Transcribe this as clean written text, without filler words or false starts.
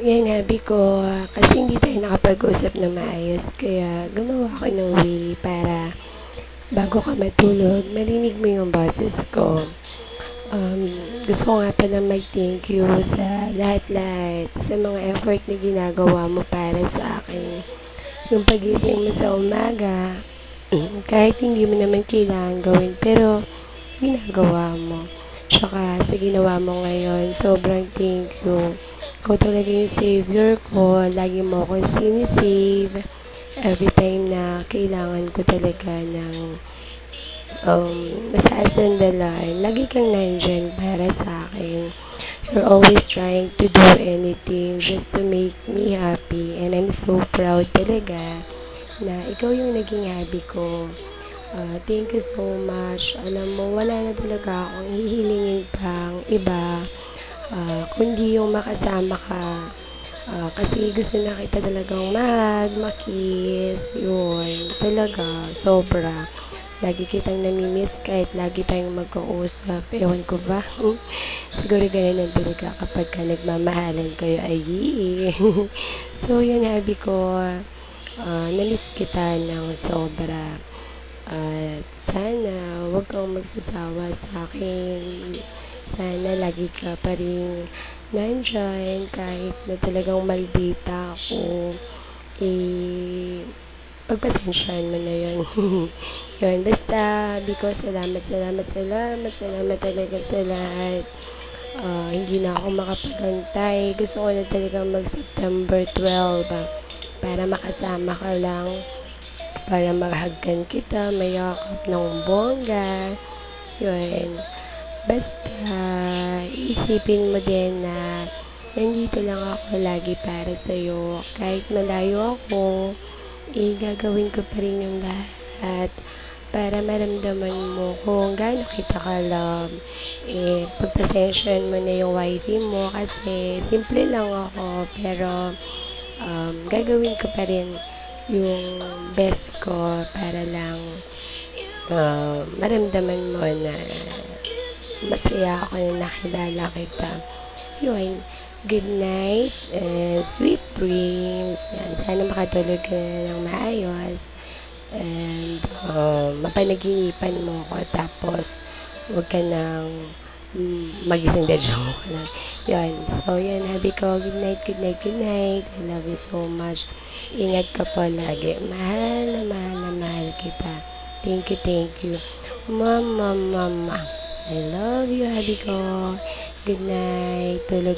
Yan habi ko, kasi hindi tayo nakapag-usap na maayos, kaya gumawa ako ng way para bago ka matulog, marinig mo yung boses ko. Gusto ko nga pala mag-thank you sa lahat-lahat, sa mga effort na ginagawa mo para sa akin. Yung pagising mo sa umaga, kahit hindi mo naman kailangan gawin, pero ginagawa mo. Tsaka sa ginawa mo ngayon, sobrang thank you. Ikaw talaga yung savior ko. Lagi mo ako sinisave. Every time na kailangan ko talaga ng masasandalan, lagi kang nandyan para sa akin. You're always trying to do anything just to make me happy. And I'm so proud talaga na ikaw yung naging happy ko. Thank you so much. Alam mo, wala na talaga akong hihilingin pang iba, kundi yung makasama ka. Kasi gusto na kita talagang makiss, yun. Talaga, sobra. Lagi kitang namimiss kahit lagi tayong magkausap. Ewan ko ba? Siguro ganun lang talaga kapag ka nagmamahalan kayo ay So, yun, habi ko, namiss kita ng sobra. At sana wag kang magsasawa sa akin. Sana lagi ka pa rin nandyan kahit na talagang maldita ako. Pagpasensyahan mo na yun. Yun, basta because salamat talaga sa lahat. Hindi na ako makapagantay. Gusto ko na talagang mag-September 12 para makasama ka lang, para maghagkan kita, mayakap ng bongga. Yun. Basta, isipin mo din na nandito lang ako lagi para sa'yo. Kahit malayo ako, gagawin ko pa rin yung lahat para maramdaman mo kung gaano kita ka-love. Pagpasensyahan mo na yung wifey mo kasi simple lang ako, pero gagawin ko pa rin yung best ko para lang maramdaman mo na masaya ako na nakilala kita. Yun, good night and sweet dreams. Yan, sana makatulog ka na ng maayos and mapanaginipan mo ko, tapos huwag ka nang magising na joke lang. Yun. So, yan. Habi ko. Good night, good night, good night. I love you so much. Ingat ka po lagi. Mahal na mahal kita. Thank you. Mama. I love you, habi ko. Good night. Tulog